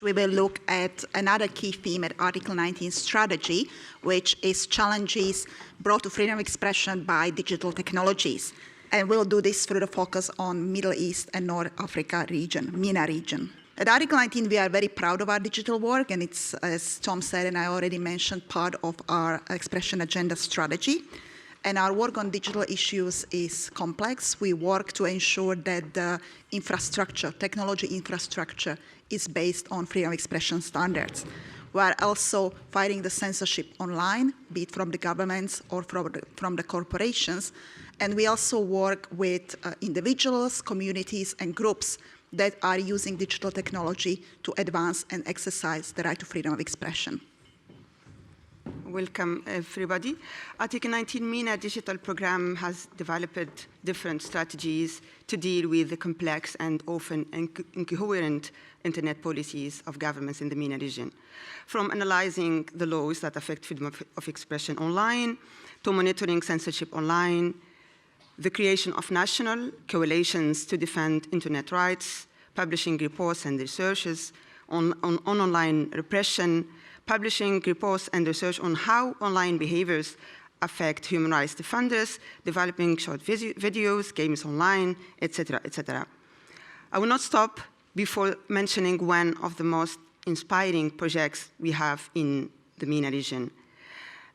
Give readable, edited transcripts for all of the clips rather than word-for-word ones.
We will look at another key theme at Article 19 strategy, which is challenges brought to freedom of expression by digital technologies. And we'll do this through the focus on Middle East and North Africa region, MENA region. At Article 19, we are very proud of our digital work, and it's, as Tom said and I already mentioned, part of our expression agenda strategy. And our work on digital issues is complex. We work to ensure that the infrastructure, technology infrastructure, is based on freedom of expression standards. We are also fighting the censorship online, be it from the governments or from the corporations. And we also work with individuals, communities, and groups that are using digital technology to advance and exercise the right to freedom of expression. Welcome, everybody. Article 19 MENA digital program has developed different strategies to deal with the complex and often incoherent internet policies of governments in the MENA region. From analyzing the laws that affect freedom of expression online, to monitoring censorship online, the creation of national coalitions to defend internet rights, publishing reports and researches on online repression, publishing reports and research on how online behaviors affect human rights defenders, developing short videos, games online, etc., etc. I will not stop before mentioning one of the most inspiring projects we have in the MENA region,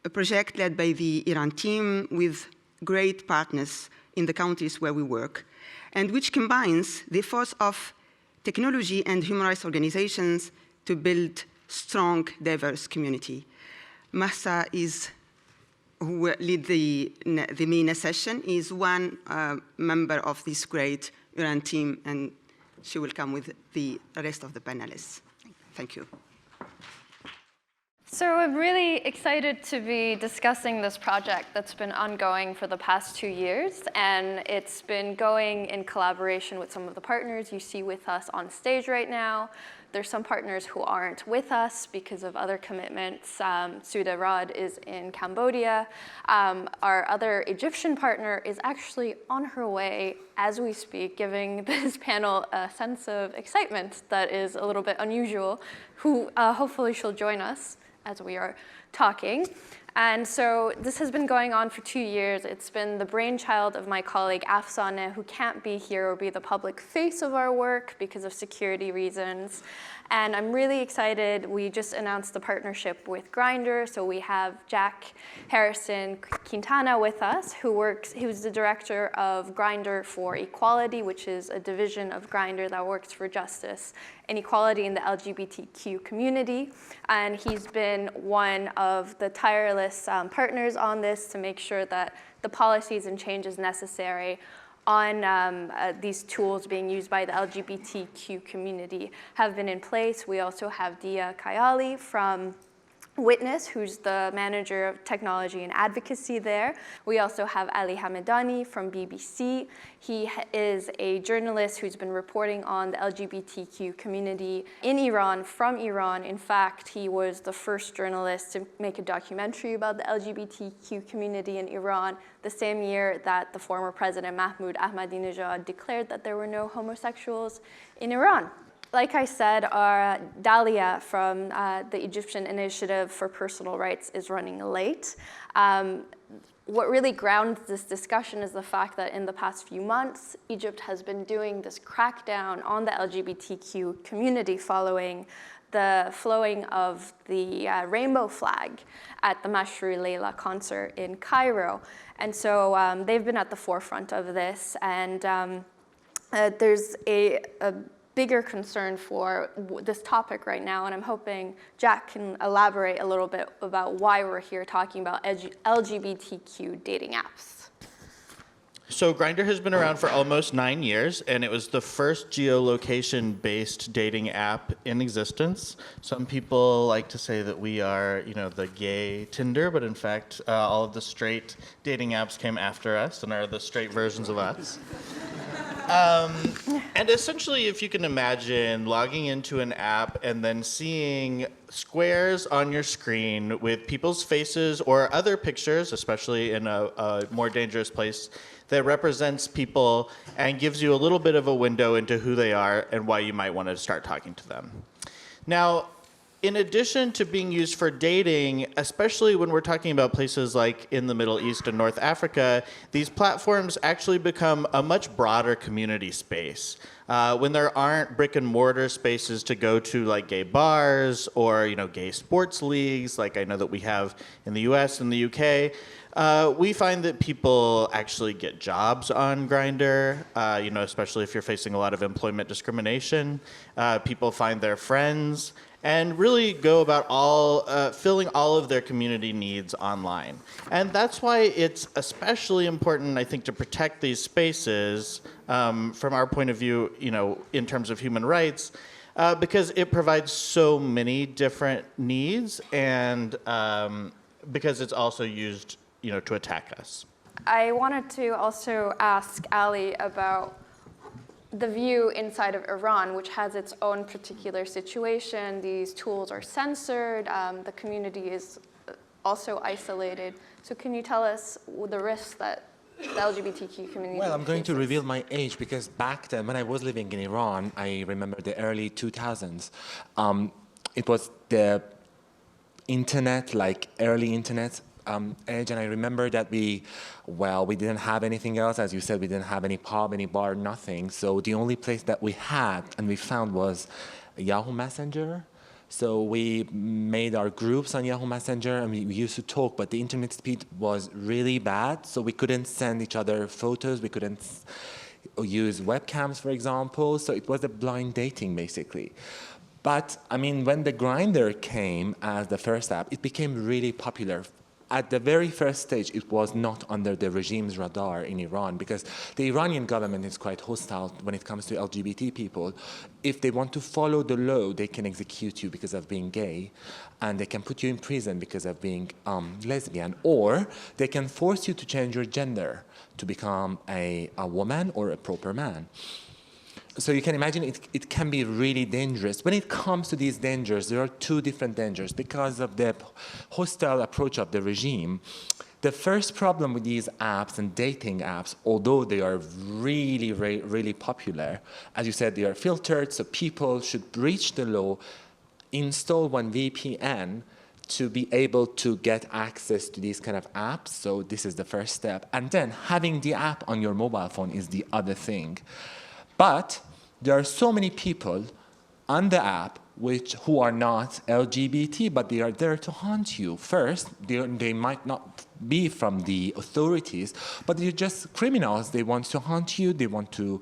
a project led by the Iran team with great partners in the countries where we work, and which combines the efforts of technology and human rights organizations to build strong, diverse community. Mahsa who lead the MENA session, is one member of this great Iran team, and she will come with the rest of the panelists. Thank you. So I'm really excited to be discussing this project that's been ongoing for the past 2 years, and it's been going in collaboration with some of the partners you see with us on stage right now. There's some partners who aren't with us because of other commitments. Suda Rod is in Cambodia. Our other Egyptian partner is actually on her way as we speak, giving this panel a sense of excitement that is a little bit unusual, who hopefully she'll join us as we are talking. And so this has been going on for 2 years. It's been the brainchild of my colleague Afsaneh, who can't be here or be the public face of our work because of security reasons. And I'm really excited. We just announced the partnership with Grindr. So we have Jack Harrison Quintana with us, who's the director of Grindr for Equality, which is a division of Grindr that works for justice and equality in the LGBTQ community. And he's been one of the tireless partners on this to make sure that the policies and changes necessary on these tools being used by the LGBTQ community have been in place. We also have Dia Kayali from Witness, who's the manager of technology and advocacy there. We also have Ali Hamedani from BBC. He is a journalist who's been reporting on the LGBTQ community in Iran, from Iran. In fact, he was the first journalist to make a documentary about the LGBTQ community in Iran the same year that the former president Mahmoud Ahmadinejad declared that there were no homosexuals in Iran. Like I said, our Dalia from the Egyptian Initiative for Personal Rights is running late. What really grounds this discussion is the fact that in the past few months, Egypt has been doing this crackdown on the LGBTQ community following the flowing of the rainbow flag at the Mashru Leila concert in Cairo. And so they've been at the forefront of this, and there's a bigger concern for this topic right now, and I'm hoping Jack can elaborate a little bit about why we're here talking about LGBTQ dating apps. So Grindr has been around for almost 9 years, and it was the first geolocation-based dating app in existence. Some people like to say that we are, the gay Tinder, but in fact, all of the straight dating apps came after us and are the straight versions of us. And essentially, if you can imagine logging into an app and then seeing squares on your screen with people's faces or other pictures, especially in a more dangerous place, that represents people and gives you a little bit of a window into who they are and why you might want to start talking to them. Now, in addition to being used for dating, especially when we're talking about places like in the Middle East and North Africa, these platforms actually become a much broader community space. When there aren't brick and mortar spaces to go to, like gay bars or gay sports leagues, like I know that we have in the U.S. and the U.K., we find that people actually get jobs on Grindr, especially if you're facing a lot of employment discrimination. People find their friends and really go about filling all of their community needs online. And that's why it's especially important, I think, to protect these spaces from our point of view, in terms of human rights, because it provides so many different needs and because it's also used to attack us. I wanted to also ask Ali about the view inside of Iran, which has its own particular situation. These tools are censored. The community is also isolated. So can you tell us the risks that the LGBTQ community Well, I'm going to faces? reveal my age because back then, when I was living in Iran, I remember the early 2000s. It was the internet, like early internet age, and I remember that we didn't have anything else. As you said, we didn't have any pub, any bar, nothing. So the only place that we had and we found was Yahoo Messenger. So we made our groups on Yahoo Messenger and we used to talk, but the internet speed was really bad. So we couldn't send each other photos. We couldn't use webcams, for example. So it was a blind dating, basically. But I mean, when the Grindr came as the first app, it became really popular. At the very first stage, it was not under the regime's radar in Iran because the Iranian government is quite hostile when it comes to LGBT people. If they want to follow the law, they can execute you because of being gay, and they can put you in prison because of being lesbian, or they can force you to change your gender to become a woman or a proper man. So you can imagine it can be really dangerous. When it comes to these dangers, there are two different dangers because of the hostile approach of the regime. The first problem with these apps and dating apps, although they are really, really popular, as you said, they are filtered, so people should breach the law, install one VPN to be able to get access to these kind of apps. So this is the first step. And then having the app on your mobile phone is the other thing. But there are so many people on the app who are not LGBT, but they are there to haunt you. First, they might not be from the authorities, but they're just criminals. They want to haunt you. They want to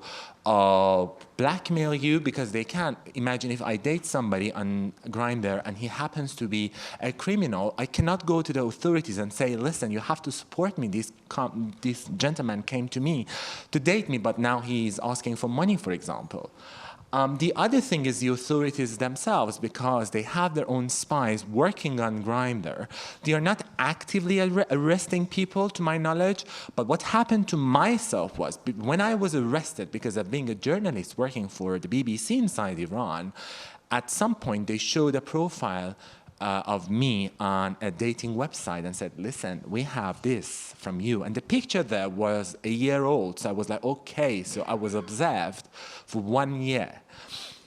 blackmail you because they can't imagine if I date somebody on Grindr and he happens to be a criminal, I cannot go to the authorities and say, listen, you have to support me. This gentleman came to me to date me, but now he's asking for money, for example. The other thing is the authorities themselves, because they have their own spies working on Grindr. They are not actively arresting people, to my knowledge, but what happened to myself was, when I was arrested because of being a journalist working for the BBC inside Iran, at some point they showed a profile of me on a dating website and said, listen, we have this from you. And the picture there was a year old. So I was like, okay. So I was observed for 1 year.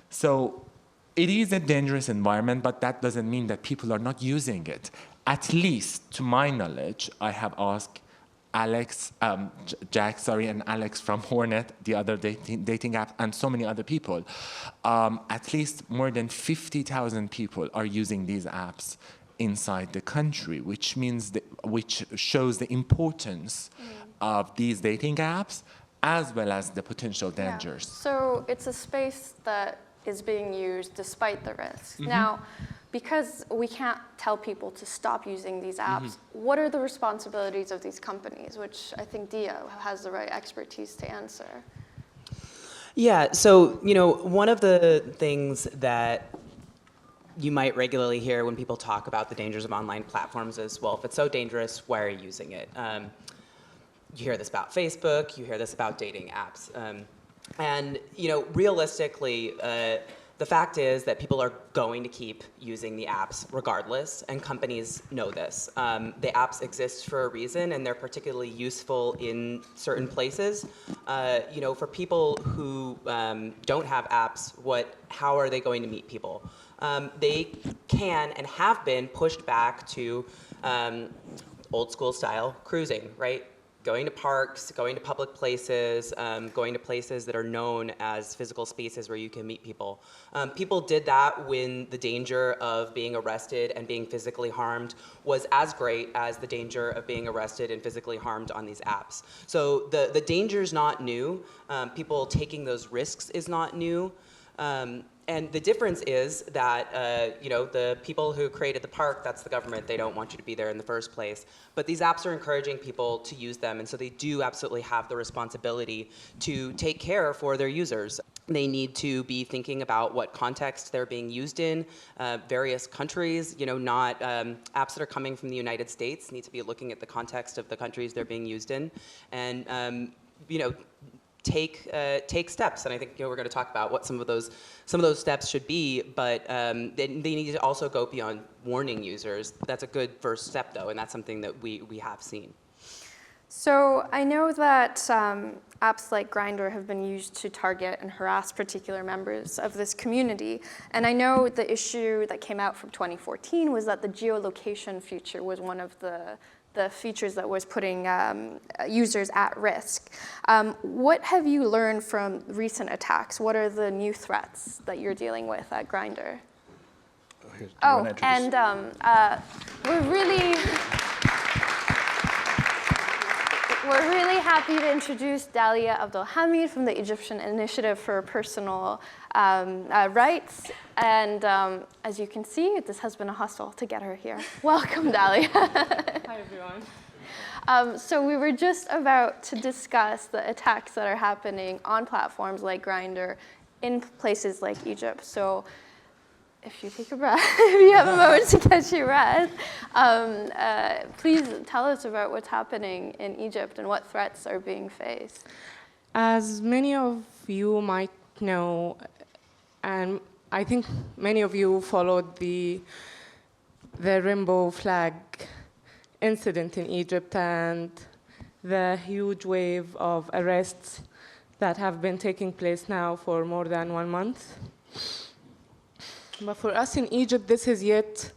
So it is a dangerous environment, but that doesn't mean that people are not using it. At least, to my knowledge, I have asked Jack, and Alex from Hornet, the other dating app, and so many other people. At least more than 50,000 people are using these apps inside the country, which shows the importance of these dating apps as well as the potential dangers. Yeah. So it's a space that is being used despite the risks. Mm-hmm. Now, because we can't tell people to stop using these apps, what are the responsibilities of these companies, which I think Dia has the right expertise to answer? Yeah, so, one of the things that you might regularly hear when people talk about the dangers of online platforms is, well, if it's so dangerous, why are you using it? You hear this about Facebook, you hear this about dating apps. And realistically, The fact is that people are going to keep using the apps regardless, and companies know this. The apps exist for a reason, and they're particularly useful in certain places. For people who don't have apps, how are they going to meet people? They can and have been pushed back to old school style cruising, right? Going to parks, going to public places, going to places that are known as physical spaces where you can meet people. People did that when the danger of being arrested and being physically harmed was as great as the danger of being arrested and physically harmed on these apps. So the danger is not new. People taking those risks is not new. And the difference is that, the people who created the park, that's the government. They don't want you to be there in the first place. But these apps are encouraging people to use them, and so they do absolutely have the responsibility to take care for their users. They need to be thinking about what context they're being used in. Various countries, not apps that are coming from the United States need to be looking at the context of the countries they're being used in. And, take steps, and I think we're going to talk about what some of those steps should be. But they need to also go beyond warning users. That's a good first step, though, and that's something that we have seen. So I know that apps like Grindr have been used to target and harass particular members of this community. And I know the issue that came out from 2014 was that the geolocation feature was one of the features that was putting users at risk. What have you learned from recent attacks? What are the new threats that you're dealing with at Grindr? We're really happy to introduce Dalia Abdelhamid from the Egyptian Initiative for Personal Rights. And as you can see, this has been a hustle to get her here. Welcome, Dalia. Hi, everyone. So we were just about to discuss the attacks that are happening on platforms like Grindr in places like Egypt. So if you take a breath, if you have a moment to catch your breath, please tell us about what's happening in Egypt and what threats are being faced. As many of you might know, and I think many of you followed the rainbow flag incident in Egypt and the huge wave of arrests that have been taking place now for more than 1 month. But for us in Egypt, this is yet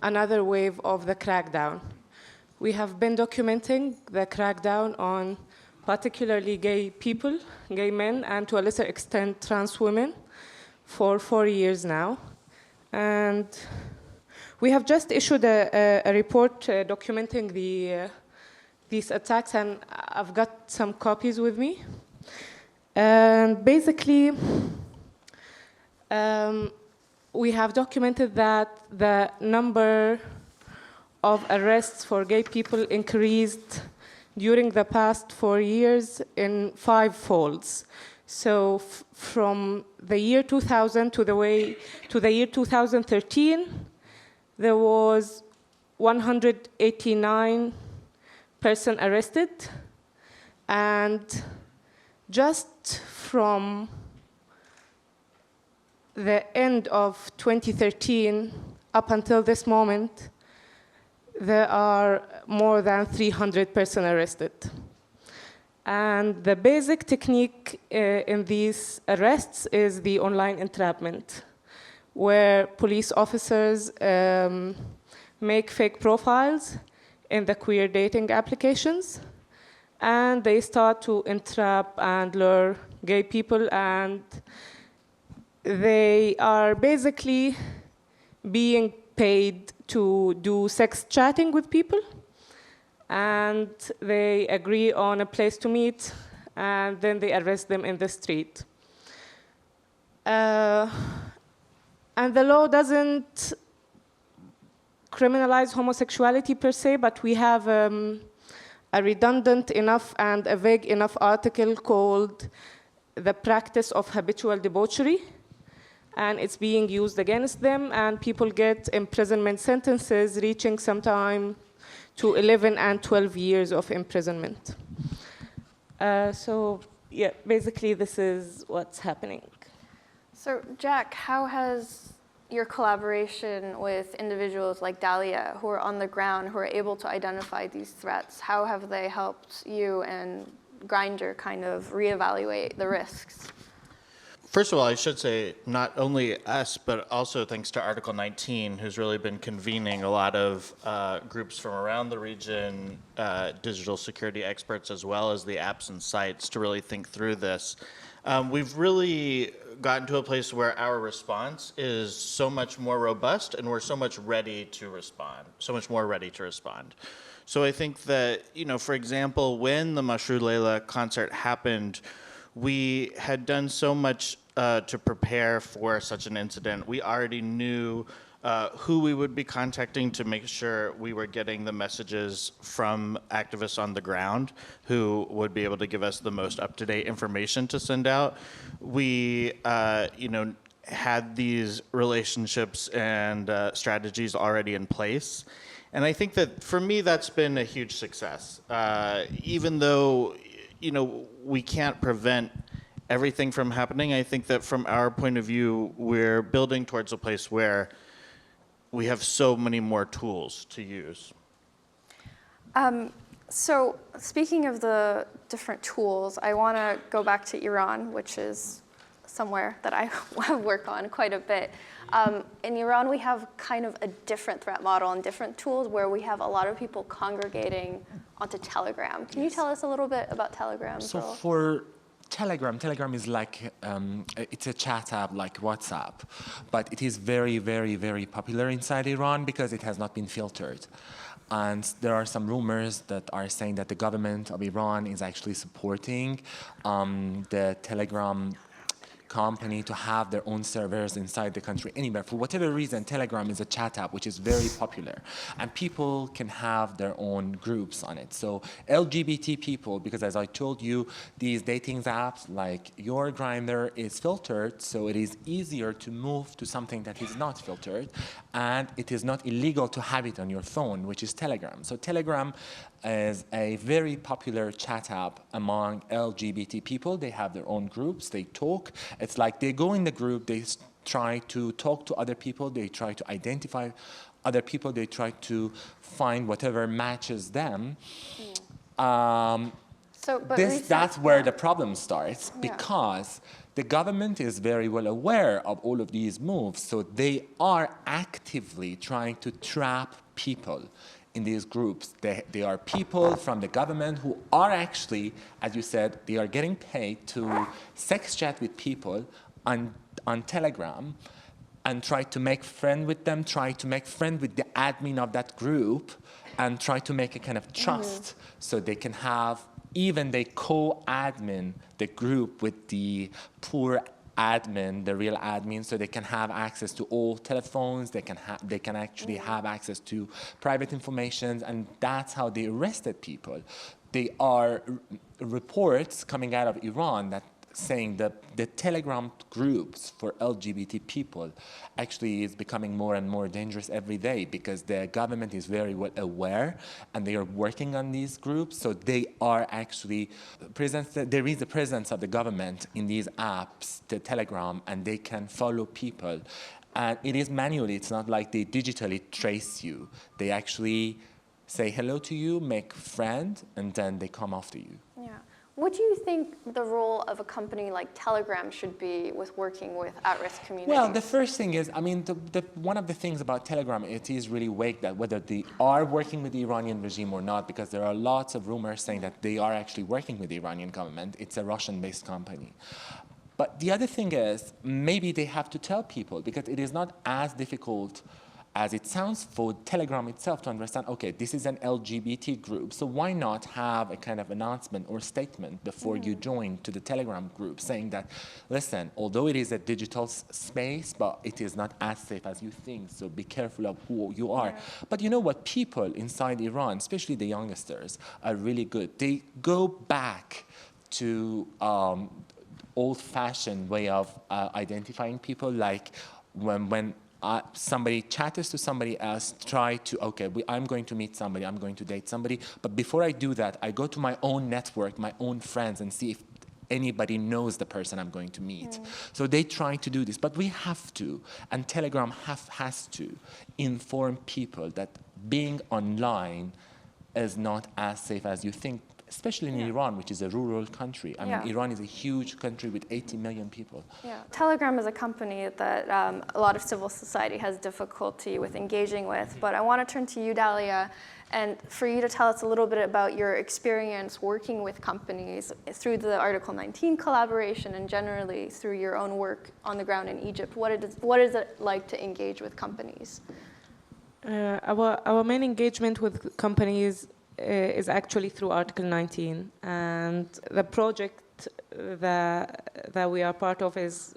another wave of the crackdown. We have been documenting the crackdown on particularly gay people, gay men, and to a lesser extent, trans women for 4 years now. And we have just issued a report documenting these attacks, and I've got some copies with me. And basically, we have documented that the number of arrests for gay people increased during the past 4 years in 5 folds. So from the year 2000 to the year 2013, there was 189 person arrested, and just from the end of 2013 up until this moment, there are more than 300 persons arrested. And the basic technique in these arrests is the online entrapment, where police officers make fake profiles in the queer dating applications, and they start to entrap and lure gay people, and they are basically being paid to do sex chatting with people, and they agree on a place to meet, and then they arrest them in the street. And the law doesn't criminalize homosexuality per se, but we have a redundant enough and a vague enough article called The Practice of Habitual Debauchery, and it's being used against them, and people get imprisonment sentences reaching sometime to 11 and 12 years of imprisonment. So yeah, basically this is what's happening. So, Jack, how has your collaboration with individuals like Dahlia, who are on the ground, who are able to identify these threats, how have they helped you and Grindr kind of reevaluate the risks? First of all, I should say not only us, but also thanks to Article 19, who's really been convening a lot of groups from around the region, digital security experts, as well as the apps and sites to really think through this. We've really gotten to a place where our response is so much more robust and we're so much ready to respond, so much more ready to respond. So I think that, for example, when the Mashrou Leila concert happened, we had done so much to prepare for such an incident. We already knew who we would be contacting to make sure we were getting the messages from activists on the ground who would be able to give us the most up-to-date information to send out. We, had these relationships and strategies already in place. And I think that for me, that's been a huge success. Even though, we can't prevent everything from happening, I think that from our point of view, we're building towards a place where we have so many more tools to use. So speaking of the different tools, I want to go back to Iran, which is somewhere that I work on quite a bit. In Iran, we have kind of a different threat model and different tools where we have a lot of people congregating onto Telegram. Can you tell us a little bit about Telegram? So for Telegram is like, it's a chat app like WhatsApp, but it is very, very, very popular inside Iran because it has not been filtered. And there are some rumors that are saying that the government of Iran is actually supporting the Telegram company to have their own servers inside the country anywhere. For whatever reason, Telegram is a chat app which is very popular, and people can have their own groups on it. So LGBT people, because as I told you, these dating apps like your Grindr is filtered, so it is easier to move to something that is not filtered, and it is not illegal to have it on your phone, which is Telegram. So Telegram is a very popular chat app among LGBT people. They have their own groups, they talk. It's like they go in the group, they try to talk to other people, they try to identify other people, they try to find whatever matches them. That's where the problem starts, because the government is very well aware of all of these moves, so they are actively trying to trap people in these groups. They are people from the government who are actually, as you said, they are getting paid to sex chat with people on Telegram and try to make friend with them, try to make friend with the admin of that group, and try to make a kind of trust so they can have, even they co-admin the group with the poor admin, the real admin, so they can have access to all telephones, they can actually have access to private information, and that's how they arrested people. There are reports coming out of Iran that saying that the Telegram groups for LGBT people actually is becoming more and more dangerous every day, because the government is very well aware and they are working on these groups. So they are actually there is a presence of the government in these apps, the Telegram, and they can follow people. And it is manually, it's not like they digitally trace you. They actually say hello to you, make friend, and then they come after you. Yeah. What do you think the role of a company like Telegram should be with working with at-risk communities? Well, the first thing is, I mean, one of the things about Telegram, it is really vague that whether they are working with the Iranian regime or not, because there are lots of rumors saying that they are actually working with the Iranian government. It's a Russian-based company. But the other thing is, maybe they have to tell people, because it is not as difficult as it sounds for Telegram itself to understand, okay, this is an LGBT group, so why not have a kind of announcement or statement before you join to the Telegram group saying that, listen, although it is a digital space, but it is not as safe as you think, so be careful of who you are. But you know what? People inside Iran, especially the youngsters, are really good. They go back to old-fashioned way of identifying people, like when somebody chatters to somebody else, try to, okay, I'm going to meet somebody, I'm going to date somebody, but before I do that, I go to my own network, my own friends, and see if anybody knows the person I'm going to meet. So they try to do this, but we have to, and Telegram has to inform people that being online is not as safe as you think, especially in Iran, which is a rural country. I mean, Iran is a huge country with 80 million people. Yeah. Telegram is a company that a lot of civil society has difficulty with engaging with, but I want to turn to you, Dalia, and for you to tell us a little bit about your experience working with companies through the Article 19 collaboration and generally through your own work on the ground in Egypt. What is it like to engage with companies? Our main engagement with companies is actually through Article 19, and the project that we are part of is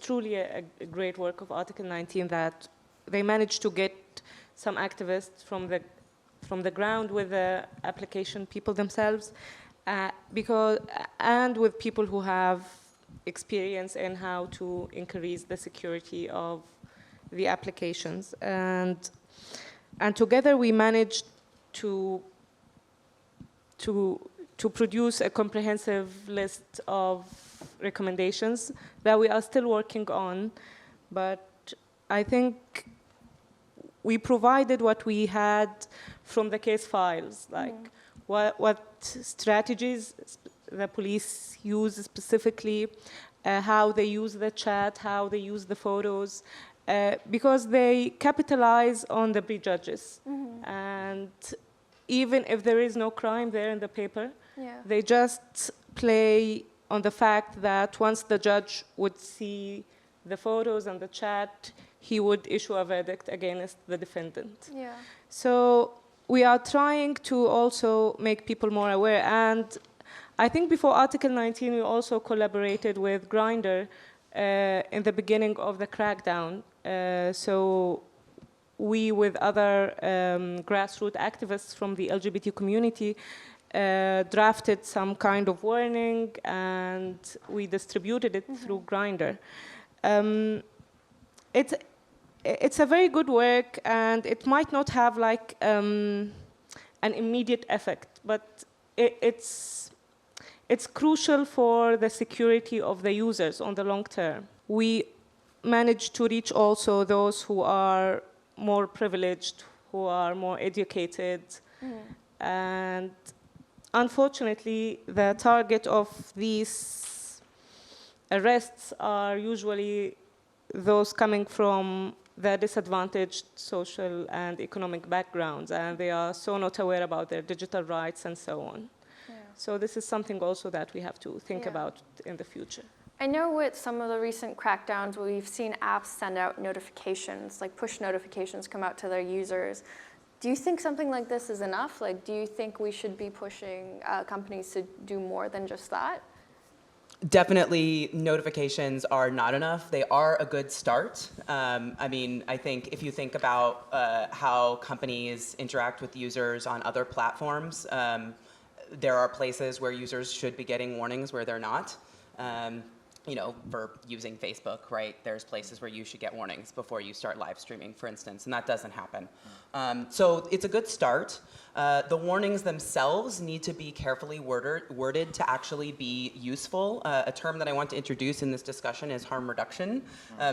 truly a great work of Article 19, that they managed to get some activists from the ground with the application people themselves, and with people who have experience in how to increase the security of the applications, and together we managed to produce a comprehensive list of recommendations that we are still working on, but I think we provided what we had from the case files, like what strategies the police use specifically, how they use the chat, how they use the photos, because they capitalize on the prejudges. And even if there is no crime there in the paper, they just play on the fact that once the judge would see the photos and the chat, he would issue a verdict against the defendant. So we are trying to also make people more aware. And I think before Article 19, we also collaborated with Grindr in the beginning of the crackdown. So we, with other grassroots activists from the LGBT community, drafted some kind of warning, and we distributed it through Grindr. It's a very good work, and it might not have like an immediate effect, but it's crucial for the security of the users on the long term. We managed to reach also those who are more privileged, who are more educated, and unfortunately, the target of these arrests are usually those coming from the disadvantaged social and economic backgrounds, and they are so not aware about their digital rights and so on. So this is something also that we have to think about in the future. I know with some of the recent crackdowns, we've seen apps send out notifications, like push notifications come out to their users. Do you think something like this is enough? Like, do you think we should be pushing companies to do more than just that? Definitely, notifications are not enough. They are a good start. I mean, I think if you think about how companies interact with users on other platforms, there are places where users should be getting warnings where they're not. You know, for using Facebook, right? There's places where you should get warnings before you start live streaming, for instance, and that doesn't happen. So it's a good start. The warnings themselves need to be carefully worded to actually be useful. A term that I want to introduce in this discussion is harm reduction,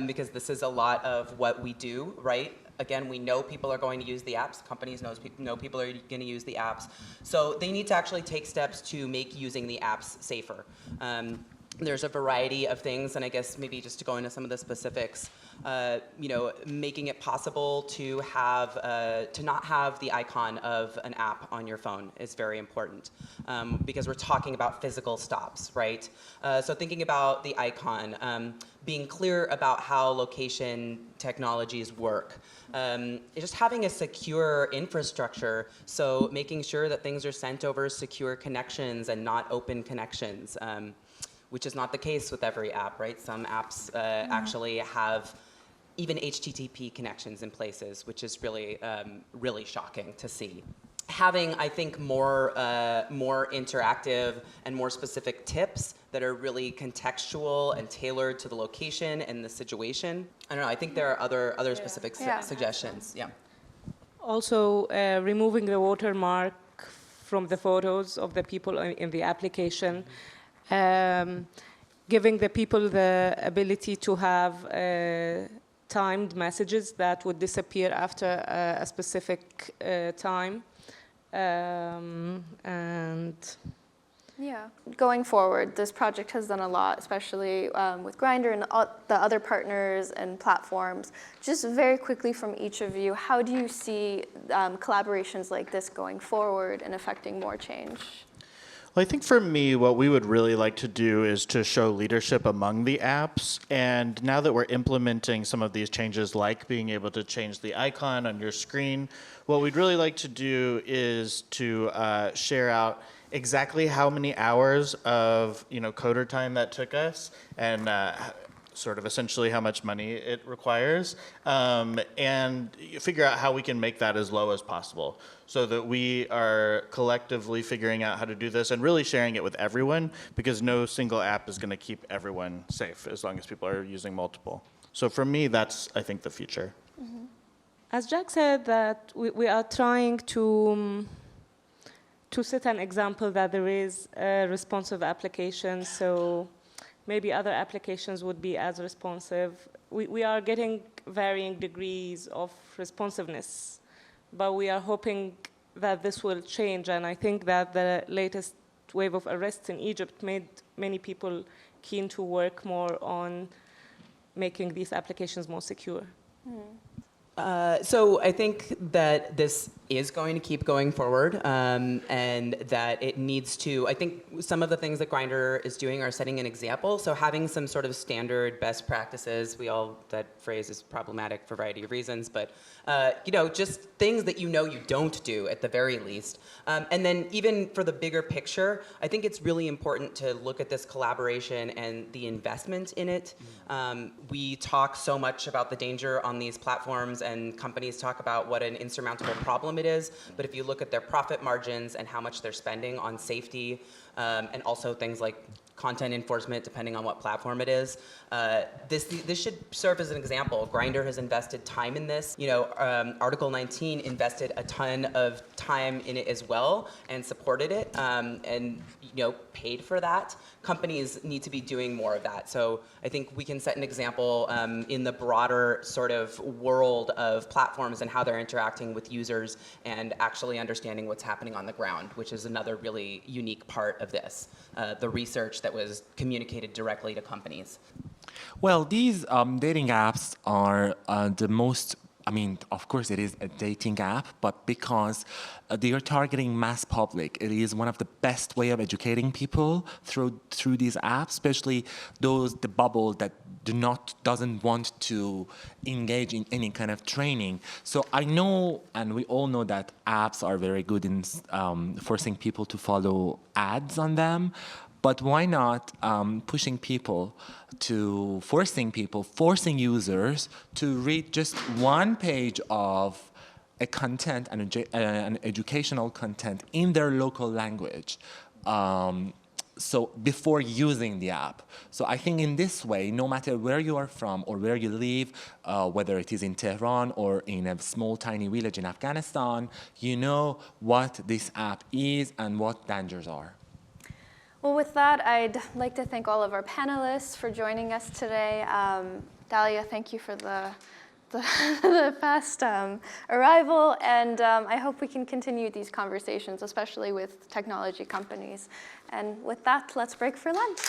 because this is a lot of what we do, right? Again, we know people are going to use the apps. Companies know people are going to use the apps. So they need to actually take steps to make using the apps safer. There's a variety of things, and I guess maybe just to go into some of the specifics, you know, making it possible to have to not have the icon of an app on your phone is very important, because we're talking about physical stops, right? So thinking about the icon, being clear about how location technologies work, just having a secure infrastructure, so making sure that things are sent over secure connections and not open connections. Which is not the case with every app, right? Some apps actually have even HTTP connections in places, which is really, really shocking to see. Having, I think, more interactive and more specific tips that are really contextual and tailored to the location and the situation. I don't know, I think there are other specific suggestions, Also, removing the watermark from the photos of the people in the application. giving the people the ability to have timed messages that would disappear after a specific time. And Yeah, going forward, this project has done a lot, especially with Grindr and the other partners and platforms. Just very quickly from each of you, how do you see collaborations like this going forward and affecting more change? Well, I think for me, what we would really like to do is to show leadership among the apps. And now that we're implementing some of these changes, like being able to change the icon on your screen, what we'd really like to do is to share out exactly how many hours of coder time that took us, and sort of essentially how much money it requires, and figure out how we can make that as low as possible, so that we are collectively figuring out how to do this and really sharing it with everyone, because no single app is going to keep everyone safe as long as people are using multiple. So for me, that's, I think, the future. Mm-hmm. As Jack said, that we are trying to set an example that there is a responsive application, so maybe other applications would be as responsive. We are getting varying degrees of responsiveness, but we are hoping that this will change, and I think that the latest wave of arrests in Egypt made many people keen to work more on making these applications more secure. So I think that this is going to keep going forward, and that it needs to, I think some of the things that Grindr is doing are setting an example. So having some sort of standard best practices, that phrase is problematic for a variety of reasons, but just things that you don't do at the very least. And then even for the bigger picture, I think it's really important to look at this collaboration and the investment in it. We talk so much about the danger on these platforms, and companies talk about what an insurmountable problem it is, but if you look at their profit margins and how much they're spending on safety, and also things like content enforcement, depending on what platform it is, this should serve as an example. Grindr has invested time in this. Article 19 invested a ton of time in it as well and supported it, and paid for that. Companies need to be doing more of that. So I think we can set an example in the broader sort of world of platforms and how they're interacting with users and actually understanding what's happening on the ground, which is another really unique part of this, the research that was communicated directly to companies. Well, these dating apps are the most, of course it is a dating app, but because they are targeting mass public, it is one of the best way of educating people through these apps, especially the bubble that doesn't want to engage in any kind of training. So I know, and we all know, that apps are very good in forcing people to follow ads on them. But why not forcing users to read just one page of a content, an educational content in their local language, so before using the app. So I think in this way, no matter where you are from or where you live, whether it is in Tehran or in a small tiny village in Afghanistan, you know what this app is and what dangers are. Well, with that, I'd like to thank all of our panelists for joining us today. Dalia, thank you for the fast arrival, and I hope we can continue these conversations, especially with technology companies. And with that, let's break for lunch.